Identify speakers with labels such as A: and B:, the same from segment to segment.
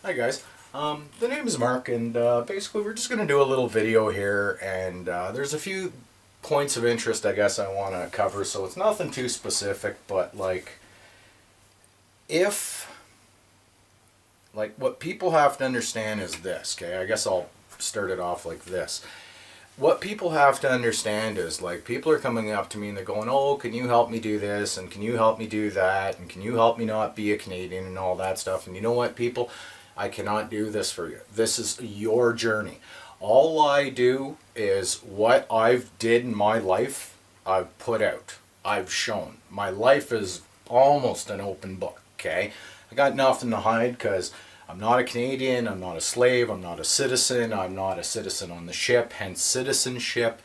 A: Hi guys, the name is Mark, and basically we're just going to do a little video here, and there's a few points of interest I guess I want to cover, so it's nothing too specific, but if, what people have to understand is this, okay, I guess I'll start it off like this. What people have to understand is, people are coming up to me and they're going, oh, can you help me do this, and can you help me do that, and can you help me not be a Canadian, and all that stuff. And you know what, people? I cannot do this for you. This is your journey. All I do is what I've did in my life, I've put out. I've shown. My life is almost an open book, okay? I got nothing to hide because I'm not a Canadian, I'm not a slave, I'm not a citizen on the ship, hence citizenship,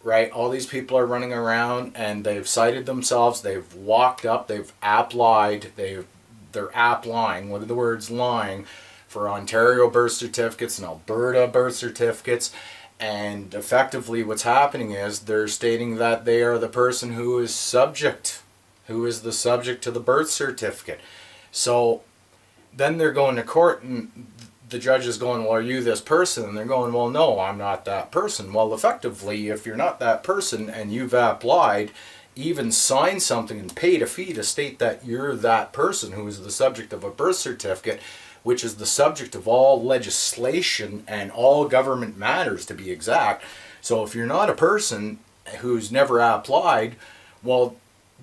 A: right? All these people are running around and they've cited themselves, they've walked up, they've applied, they're applying, what are the words lying, for Ontario birth certificates and Alberta birth certificates, and effectively what's happening is they're stating that they are the person who is the subject to the birth certificate. So then they're going to court and the judge is going, well, are you this person? And they're going, well, no, I'm not that person. Well, effectively, if you're not that person and you've applied, even signed something and paid a fee to state that you're that person who is the subject of a birth certificate, which is the subject of all legislation and all government matters, to be exact. So if you're not a person who's never applied, well,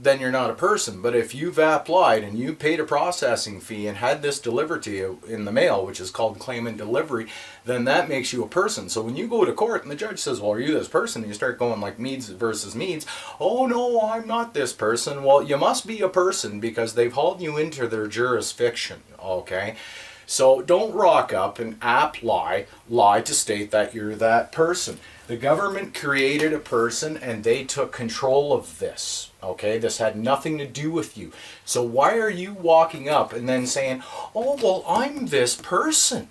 A: then you're not a person. But if you've applied and you paid a processing fee and had this delivered to you in the mail, which is called claim and delivery, then that makes you a person. So when you go to court and the judge says, well, are you this person? And you start going like Meads versus Meads. Oh, no, I'm not this person. Well, you must be a person because they've hauled you into their jurisdiction, okay? So don't rock up and lie to state that you're that person. The government created a person and they took control of this, okay? This had nothing to do with you. So why are you walking up and then saying, oh, well, I'm this person?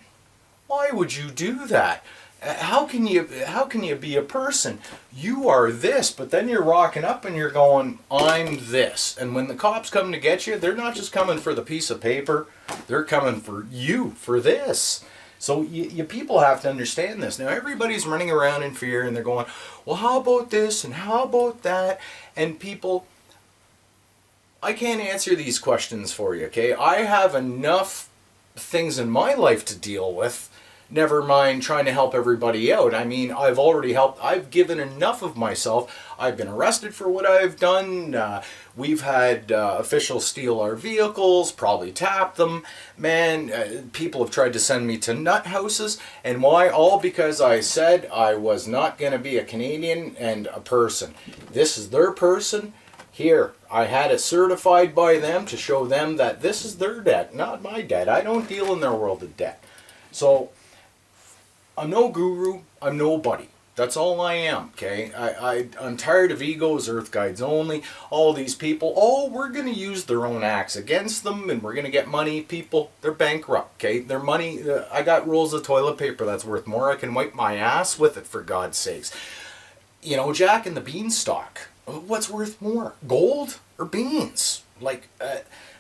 A: Why would you do that? How can you be a person? You are this, but then you're rocking up and you're going, I'm this. And when the cops come to get you, they're not just coming for the piece of paper, they're coming for you, for this. So you people have to understand this. Now everybody's running around in fear and they're going, well, how about this and how about that? And people, I can't answer these questions for you, okay? I have enough things in my life to deal with. Never mind trying to help everybody out. I mean, I've already helped. I've given enough of myself. I've been arrested for what I've done. We've had officials steal our vehicles, probably tap them. Man, people have tried to send me to nut houses. And why? All because I said I was not going to be a Canadian and a person. This is their person. Here, I had it certified by them to show them that this is their debt, not my debt. I don't deal in their world of debt. So I'm no guru, I'm nobody. That's all I am, okay? I'm tired of egos, earth guides only, all these people. Oh, we're going to use their own acts against them and we're going to get money. People, they're bankrupt, okay? Their money, I got rolls of toilet paper that's worth more. I can wipe my ass with it, for God's sakes. You know, Jack and the Beanstalk, what's worth more, gold or beans?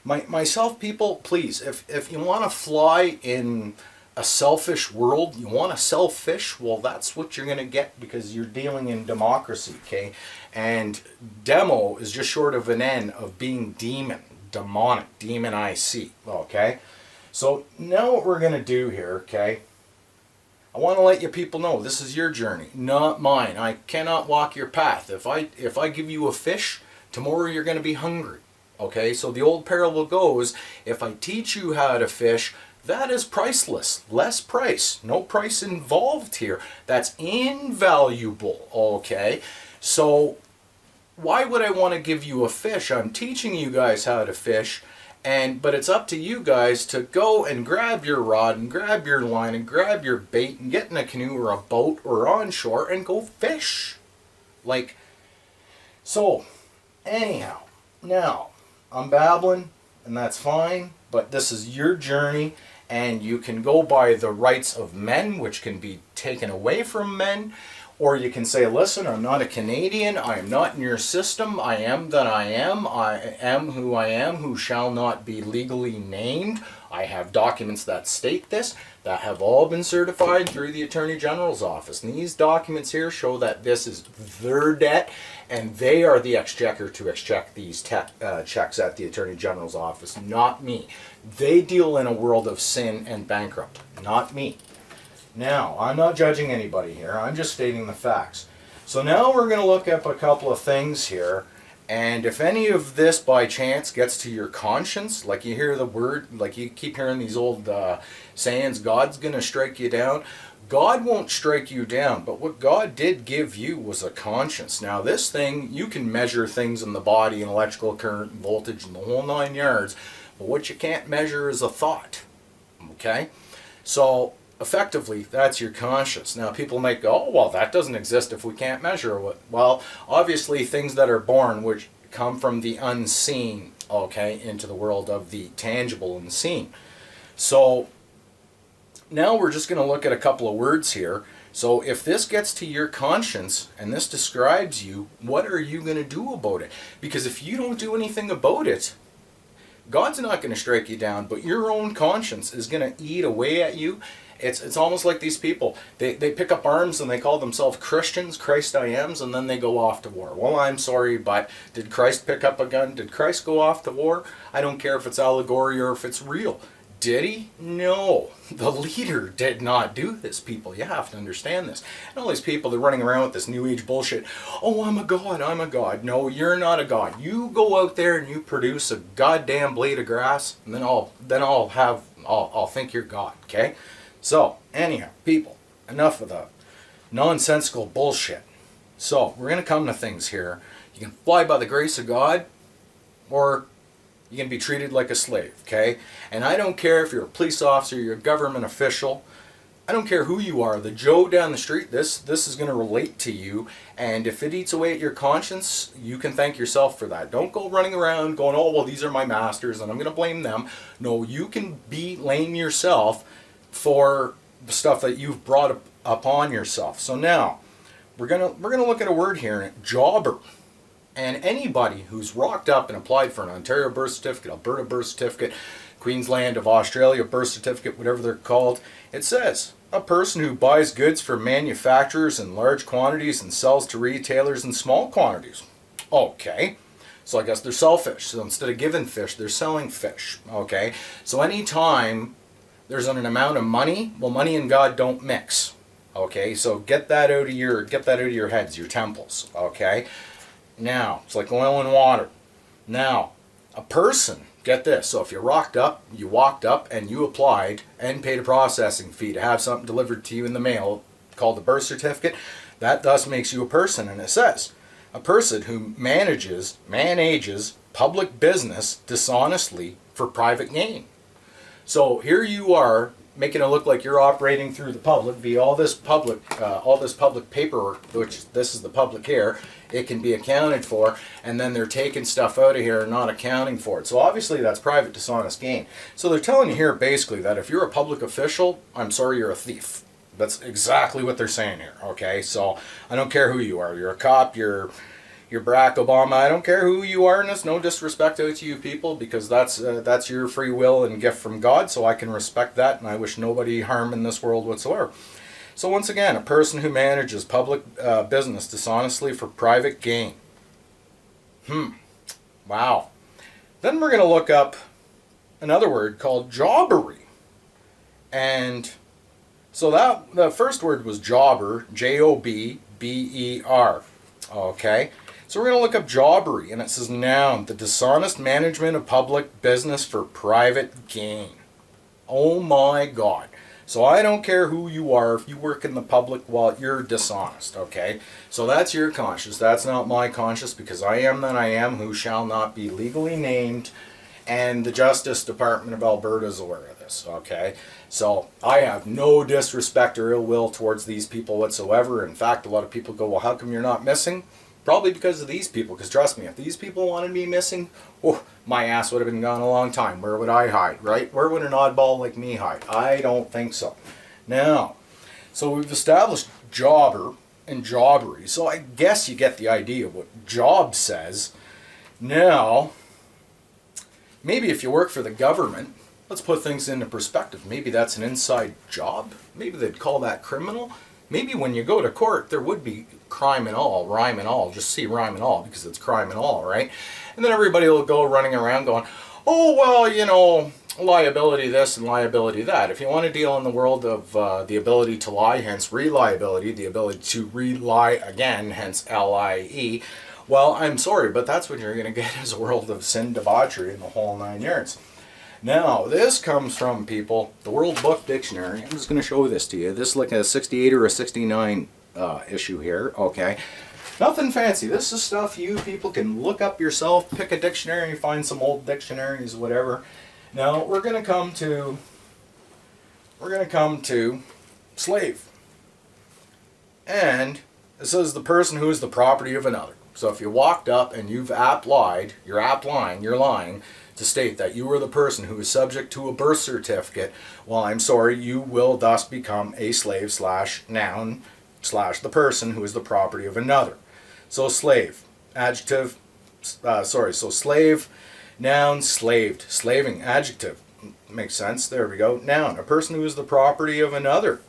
A: Myself, people, please, if you want to fly in a selfish world, you want to sell fish, well, that's what you're going to get because you're dealing in democracy, okay? And demo is just short of an N of being demon, demonic, demon-IC, okay? So now what we're going to do here, okay? I want to let you people know this is your journey, not mine. I cannot walk your path. If I give you a fish, tomorrow you're going to be hungry, okay? So the old parable goes, if I teach you how to fish, that is priceless. Less price. No price involved here. That's invaluable, okay? So why would I want to give you a fish? I'm teaching you guys how to fish, but it's up to you guys to go and grab your rod and grab your line and grab your bait and get in a canoe or a boat or onshore and go fish. So anyhow, now I'm babbling and that's fine, but this is your journey. And you can go by the rights of men, which can be taken away from men, Or you can say, listen, I'm not a Canadian, I am not in your system, I am that I am who shall not be legally named. I have documents that state this, that have all been certified through the Attorney General's office. And these documents here show that this is their debt, and they are the exchequer to excheck these checks at the Attorney General's office, not me. They deal in a world of sin and bankrupt, not me. Now, I'm not judging anybody here, I'm just stating the facts. So now we're going to look up a couple of things here, and if any of this by chance gets to your conscience, like you hear the word, like you keep hearing these old sayings, God's going to strike you down. God won't strike you down, but what God did give you was a conscience. Now this thing, you can measure things in the body and electrical current and voltage and the whole 9 yards, but what you can't measure is a thought. Okay? So effectively, that's your conscience. Now people might go, oh, well, that doesn't exist if we can't measure it. Well, obviously things that are born, which come from the unseen, okay, into the world of the tangible and seen. So now we're just going to look at a couple of words here. So if this gets to your conscience and this describes you, what are you going to do about it? Because if you don't do anything about it, God's not going to strike you down, but your own conscience is going to eat away at you. It's almost like these people. They pick up arms and they call themselves Christians, Christ I ams, and then they go off to war. Well, I'm sorry, but did Christ pick up a gun? Did Christ go off to war? I don't care if it's allegory or if it's real. Did he? No. The leader did not do this, people. You have to understand this. And all these people, they're running around with this new age bullshit. Oh, I'm a god, I'm a god. No, you're not a god. You go out there and you produce a goddamn blade of grass, and then I'll think you're God, okay? So, anyhow, people, enough of the nonsensical bullshit. So, we're going to come to things here. You can fly by the grace of God, or you can be treated like a slave, okay? And I don't care if you're a police officer, you're a government official. I don't care who you are. The Joe down the street, this is going to relate to you. And if it eats away at your conscience, you can thank yourself for that. Don't go running around going, oh, well, these are my masters and I'm going to blame them. No, you can blame yourself for the stuff that you've brought upon yourself. So now, we're gonna look at a word here, jobber. And anybody who's rocked up and applied for an Ontario birth certificate, Alberta birth certificate, Queensland of Australia birth certificate, whatever they're called, it says, a person who buys goods from manufacturers in large quantities and sells to retailers in small quantities. Okay. So I guess they're selfish. So instead of giving fish, they're selling fish. Okay. So anytime there's an amount of money, well, money and God don't mix. Okay, so get that out of your heads, your temples. Okay, now it's like oil and water. Now, a person, get this. So if you walked up, and you applied and paid a processing fee to have something delivered to you in the mail called a birth certificate, that thus makes you a person. And it says, a person who manages public business dishonestly for private gain. So here you are making it look like you're operating through the public via all this public paperwork, which this is the public here. It can be accounted for, and then they're taking stuff out of here and not accounting for it. So obviously that's private dishonest gain. So they're telling you here basically that if you're a public official, I'm sorry, you're a thief. That's exactly what they're saying here. Okay, so I don't care who you are. You're a cop. You're Barack Obama. I don't care who you are, and it's no disrespect out to you people, because that's your free will and gift from God, so I can respect that, and I wish nobody harm in this world whatsoever. So once again, a person who manages public business dishonestly for private gain. Wow. Then we're going to look up another word called jobbery. And so that the first word was jobber, Jobber. Okay. So we're going to look up jobbery, and it says noun, the dishonest management of public business for private gain. Oh my God. So I don't care who you are, if you work in the public, well, you're dishonest, okay? So that's your conscience. That's not my conscience, because I am that I am, who shall not be legally named, and the Justice Department of Alberta is aware of this, okay? So I have no disrespect or ill will towards these people whatsoever. In fact, a lot of people go, well, how come you're not missing? Probably because of these people, because trust me, if these people wanted me missing, oh, my ass would have been gone a long time. Where would I hide, right? Where would an oddball like me hide? I don't think so. Now, so we've established jobber, and jobbery. So I guess you get the idea of what job says. Now, maybe if you work for the government, let's put things into perspective. Maybe that's an inside job. Maybe they'd call that criminal. Maybe when you go to court, there would be crime and all, rhyme and all. Just see rhyme and all because it's crime and all, right? And then everybody will go running around going, oh, well, you know, liability this and liability that. If you want to deal in the world of the ability to lie, hence reliability, the ability to rely again, hence LIE, well, I'm sorry, but that's what you're going to get is a world of sin, debauchery, and the whole 9 yards. Now, this comes from, people, the World Book Dictionary. I'm just going to show this to you. This is like a 68 or a 69 issue here, okay? Nothing fancy. This is stuff you people can look up yourself, pick a dictionary, find some old dictionaries, whatever. Now, we're going to come to slave. And it says the person who is the property of another. So if you walked up and you're lying to state that you were the person who is subject to a birth certificate, well, I'm sorry, you will thus become a slave / noun / the person who is the property of another. So slave, adjective, so slave, noun, slaved, slaving, adjective, makes sense, there we go. Noun, a person who is the property of another.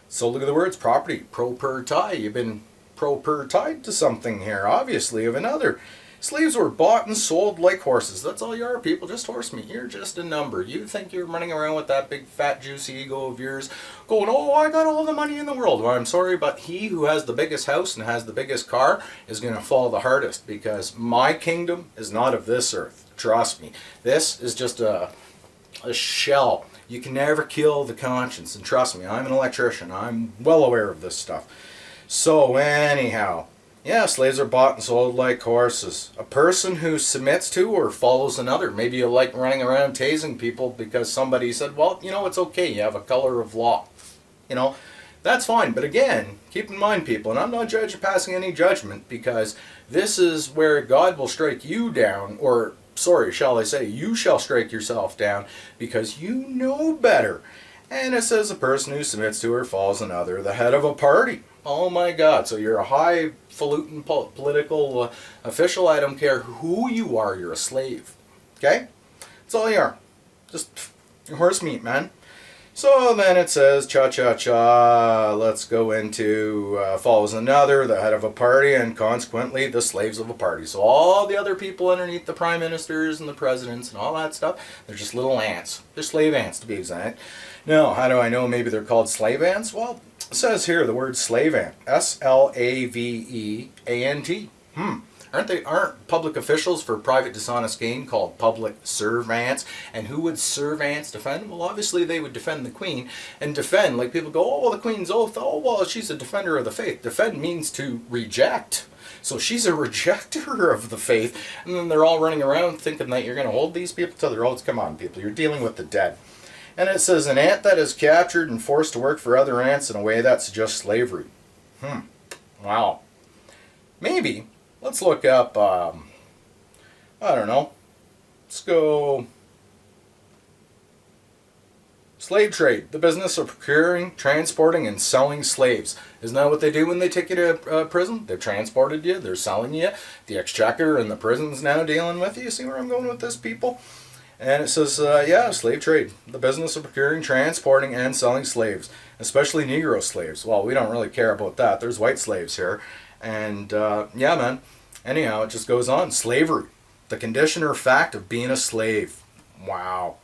A: So look at the words, property, property, you've been propertied to something here, obviously, of another. Slaves were bought and sold like horses. That's all you are, people, just horse meat. You're just a number. You think you're running around with that big fat juicy ego of yours going, oh, I got all the money in the world. Well, I'm sorry, but he who has the biggest house and has the biggest car is going to fall the hardest, because my kingdom is not of this earth. Trust me. This is just a shell. You can never kill the conscience, and trust me, I'm an electrician. I'm well aware of this stuff. So anyhow, yeah, slaves are bought and sold like horses. A person who submits to or follows another. Maybe you like running around tasing people because somebody said, well, you know, it's okay, you have a color of law. You know, that's fine. But again, keep in mind, people, and I'm not passing any judgment, because this is where God will strike you down, or, sorry, shall I say, you shall strike yourself down, because you know better. And it says a person who submits to or follows another, the head of a party. Oh my God, so you're a highfalutin political official, I don't care who you are, you're a slave. Okay? That's all you are. Just horse meat, man. So then it says, cha-cha-cha, let's go into follows another, the head of a party, and consequently the slaves of a party. So all the other people underneath the prime ministers and the presidents and all that stuff, they're just little ants. They're slave ants, to be exact. Now, how do I know maybe they're called slave ants? Well, it says here the word slave ant, S-L-A-V-E-A-N-T. Aren't public officials for private dishonest gain called public servants? And who would servants defend? Well, obviously they would defend the queen. And defend, like people go, oh, well, the queen's oath, oh, well, she's a defender of the faith. Defend means to reject. So she's a rejecter of the faith. And then they're all running around thinking that you're going to hold these people to their oaths. Come on, people, you're dealing with the dead. And it says an ant that is captured and forced to work for other ants in a way that suggests slavery. Wow. Maybe. Let's look up, I don't know. Let's go slave trade. The business of procuring, transporting, and selling slaves. Isn't that what they do when they take you to prison? They've transported you. They're selling you. The exchequer and the prison's now dealing with you. You see where I'm going with this, people? And it says, yeah, slave trade. The business of procuring, transporting, and selling slaves. Especially Negro slaves. Well, we don't really care about that. There's white slaves here. And, yeah, man. Anyhow, it just goes on. Slavery. The condition or fact of being a slave. Wow.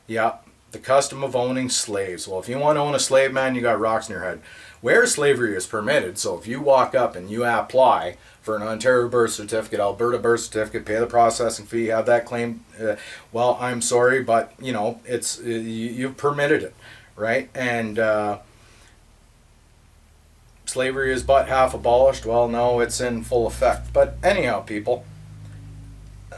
A: Yeah. The custom of owning slaves. Well, if you want to own a slave, man, you got rocks in your head. Where slavery is permitted, so if you walk up and you apply for an Ontario birth certificate, Alberta birth certificate, pay the processing fee, have that claim, well, I'm sorry, but, you know, it's you've permitted it, right? And slavery is but half abolished. Well, no, it's in full effect. But anyhow, people,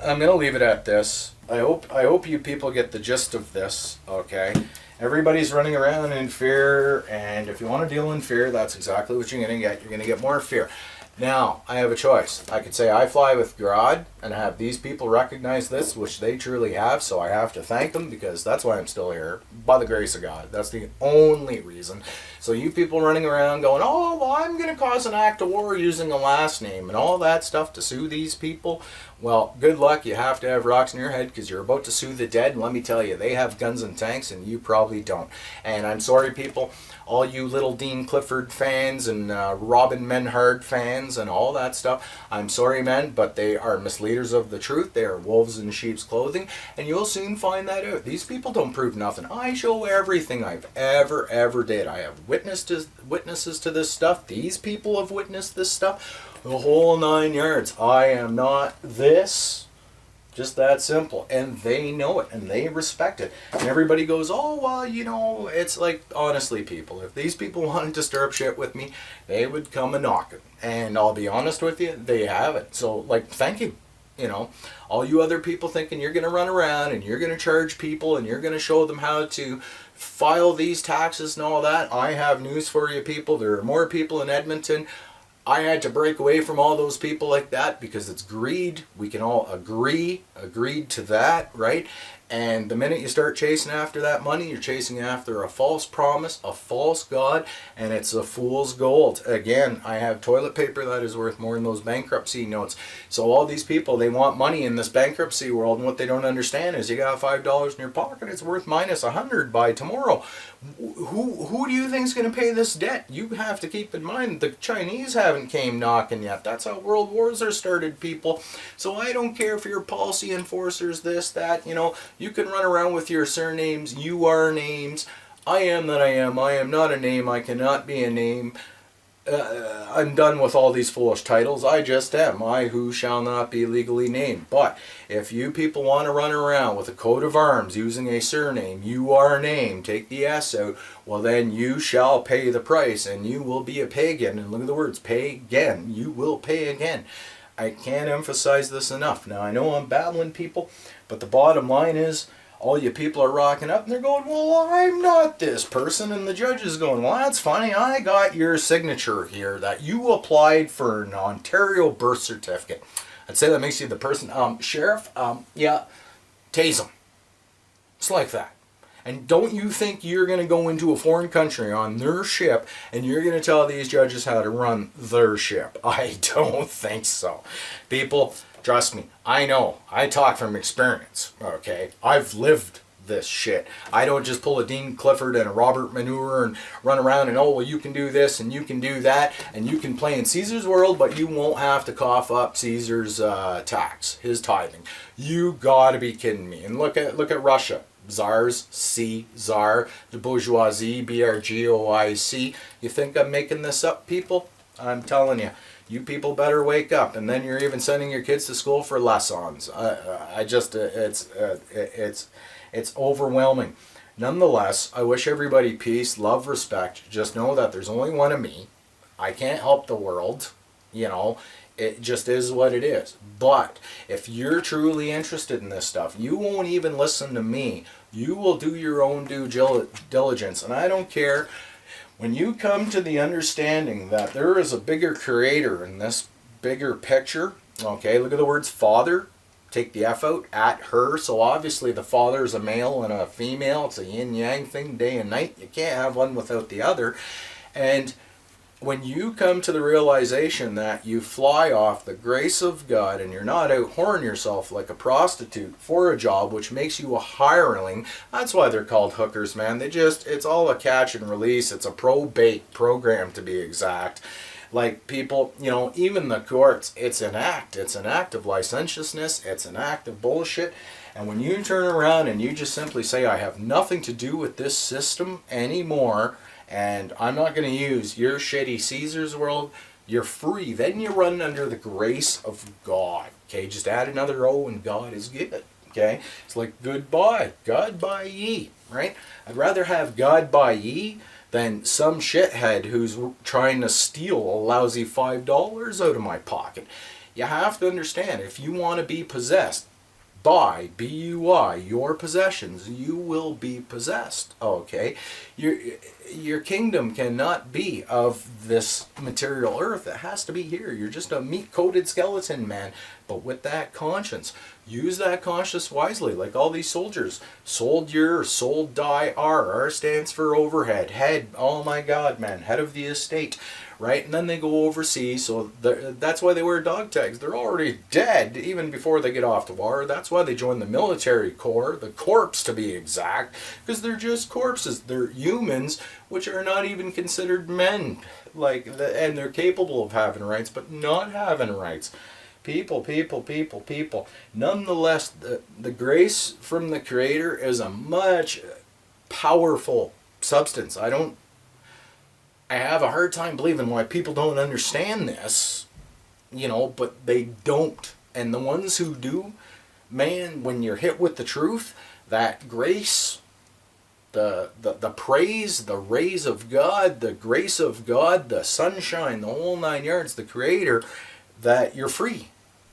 A: I'm going to leave it at this. I hope you people get the gist of this, okay? Everybody's running around in fear, and if you want to deal in fear, that's exactly what you're going to get. You're going to get more fear. Now, I have a choice. I could say I fly with God and have these people recognize this, which they truly have, so I have to thank them because that's why I'm still here, by the grace of God. That's the only reason. So you people running around going, oh, well, I'm going to cause an act of war using a last name and all that stuff to sue these people, well, good luck. You have to have rocks in your head because you're about to sue the dead, and let me tell you, they have guns and tanks and you probably don't. And I'm sorry, people, all you little Dean Clifford fans and Robin Menhard fans and all that stuff, I'm sorry, men, but they are misleaders of the truth. They are wolves in sheep's clothing, and you'll soon find that out. These people don't prove nothing. I show everything I've ever did. I have witnesses to this stuff. These people have witnessed this stuff. The whole 9 yards. I am not this. Just that simple. And they know it and they respect it. And everybody goes, oh, well, you know, it's like, honestly, people, if these people wanted to stir up shit with me, they would come and knock it. And I'll be honest with you, they haven't. So, like, thank you. You know, all you other people thinking you're going to run around and you're going to charge people and you're going to show them how to file these taxes and all that. I have news for you, people. There are more people in Edmonton. I had to break away from all those people like that because it's greed. We can all agreed to that, right? And the minute you start chasing after that money, you're chasing after a false promise, a false God, and it's a fool's gold. Again, I have toilet paper that is worth more than those bankruptcy notes. So all these people, they want money in this bankruptcy world, and what they don't understand is you got $5 in your pocket, it's worth minus 100 by tomorrow. Who do you think is going to pay this debt? You have to keep in mind the Chinese haven't came knocking yet. That's how world wars are started, people. So I don't care if you're policy enforcers, this, that, you know, you can run around with your surnames, you are names. I am that I am. I am not a name. I cannot be a name. I'm done with all these foolish titles. I just am. I who shall not be legally named. But if you people want to run around with a coat of arms using a surname, you are named, take the S out, well then you shall pay the price and you will be a pagan. And look at the words, pagan. You will pay again. I can't emphasize this enough. Now I know I'm babbling, people, but the bottom line is, all you people are rocking up and they're going, well, I'm not this person. And the judge is going, well, that's funny. I got your signature here that you applied for an Ontario birth certificate. I'd say that makes you the person. Sheriff, yeah, tase him. It's like that. And don't you think you're going to go into a foreign country on their ship and you're going to tell these judges how to run their ship? I don't think so. People, trust me, I know. I talk from experience, okay? I've lived this shit. I don't just pull a Dean Clifford and a Robert Manure and run around and, oh, well, you can do this and you can do that and you can play in Caesar's world, but you won't have to cough up Caesar's tax, his tithing. You gotta be kidding me. And look at Russia. Czars, Czar, the bourgeoisie, BRGOIC. You think I'm making this up, people? I'm telling you. You people better wake up, and then you're even sending your kids to school for lessons. It's overwhelming. Nonetheless, I wish everybody peace, love, respect. Just know that there's only one of me. I can't help the world, you know. It just is what it is. But if you're truly interested in this stuff, you won't even listen to me. You will do your own due diligence, and I don't care. When you come to the understanding that there is a bigger creator in this bigger picture, okay, look at the words father, take the F out, at her, so obviously the father is a male and a female, it's a yin-yang thing, day and night, you can't have one without the other, and when you come to the realization that you fly off the grace of God and you're not out whoring yourself like a prostitute for a job, which makes you a hireling, that's why they're called hookers, man. It's all a catch and release. It's a probate program, to be exact. Like, people, you know, even the courts, it's an act. It's an act of licentiousness. It's an act of bullshit. And when you turn around and you just simply say, I have nothing to do with this system anymore, and I'm not going to use your shitty Caesar's world, you're free. Then you run under the grace of God. Okay, just add another O and God is good. Okay, it's like goodbye, God by ye, right? I'd rather have God by ye than some shithead who's trying to steal a lousy $5 out of my pocket. You have to understand, if you want to be possessed, buy, B-U-I, your possessions, you will be possessed. Okay? Your kingdom cannot be of this material earth. It has to be here. You're just a meat-coated skeleton, man. But with that conscience, use that conscience wisely, like all these soldiers. Soldier, sold die R. R stands for overhead. Head, oh my God, man, head of the estate. Right? And then they go overseas, so that's why they wear dog tags. They're already dead even before they get off to war. That's why they join the military corps, the corps to be exact, because they're just corpses. They're humans, which are not even considered men. And they're capable of having rights, but not having rights. People. Nonetheless, the grace from the Creator is a much powerful substance. I have a hard time believing why people don't understand this, but they don't. And the ones who do, man, when you're hit with the truth, that grace, the praise, the rays of God, the grace of God, the sunshine, the whole 9 yards, the Creator, that you're free.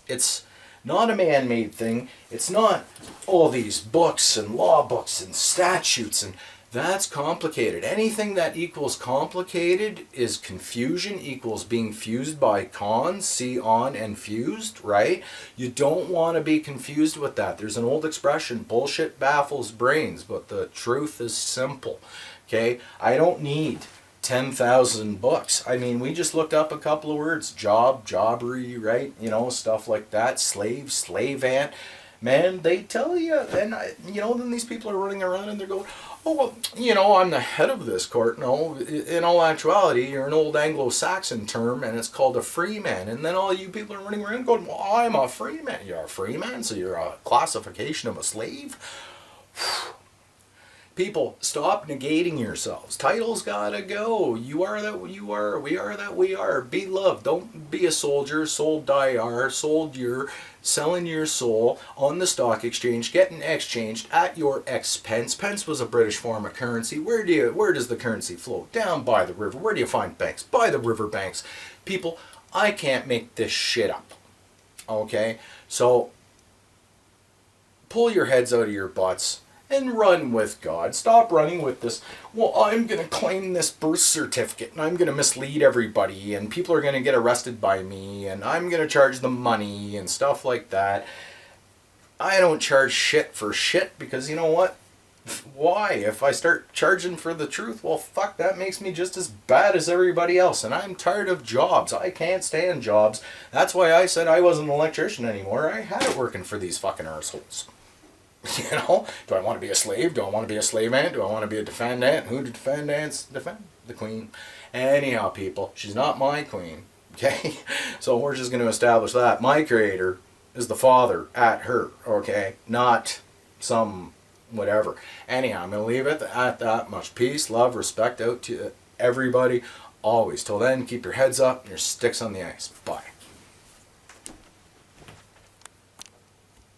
A: It's not a man-made thing. It's not all these books and law books and statutes, and that's complicated. Anything that equals complicated is confusion, equals being fused by cons, see on and fused, right? You don't want to be confused with that. There's an old expression, bullshit baffles brains, but the truth is simple, okay? I don't need 10,000 books. I mean, we just looked up a couple of words, job, jobbery, right? Stuff like that, slave, slave ant. Man, they tell you, and then these people are running around and they're going, oh, well, I'm the head of this court. No, in all actuality, you're an old Anglo-Saxon term, and it's called a free man. And then all you people are running around going, well, I'm a free man. You're a free man, so you're a classification of a slave? People, stop negating yourselves. Titles gotta go. You are that you are. We are that we are. Be loved. Don't be a soldier. Sold die are. Sold your, selling your soul on the stock exchange, getting exchanged at your expense. Pence was a British form of currency. Where does the currency flow? Down by the river. Where do you find banks? By the river banks. People, I can't make this shit up. Okay? So, pull your heads out of your butts and run with God. Stop running with this, well, I'm going to claim this birth certificate and I'm going to mislead everybody and people are going to get arrested by me and I'm going to charge them money and stuff like that. I don't charge shit for shit because you know what? Why? If I start charging for the truth, well, fuck, that makes me just as bad as everybody else. And I'm tired of jobs. I can't stand jobs. That's why I said I wasn't an electrician anymore. I had it working for these fucking arseholes. Do I want to be a slave? Do I want to be a slave ant? Do I want to be a defendant? Who do defendants defend? The queen. Anyhow, people, she's not my queen. Okay? So we're just going to establish that. My Creator is the Father at her. Okay? Not some whatever. Anyhow, I'm going to leave it at that. Much peace, love, respect out to everybody. Always. Till then, keep your heads up and your sticks on the ice. Bye.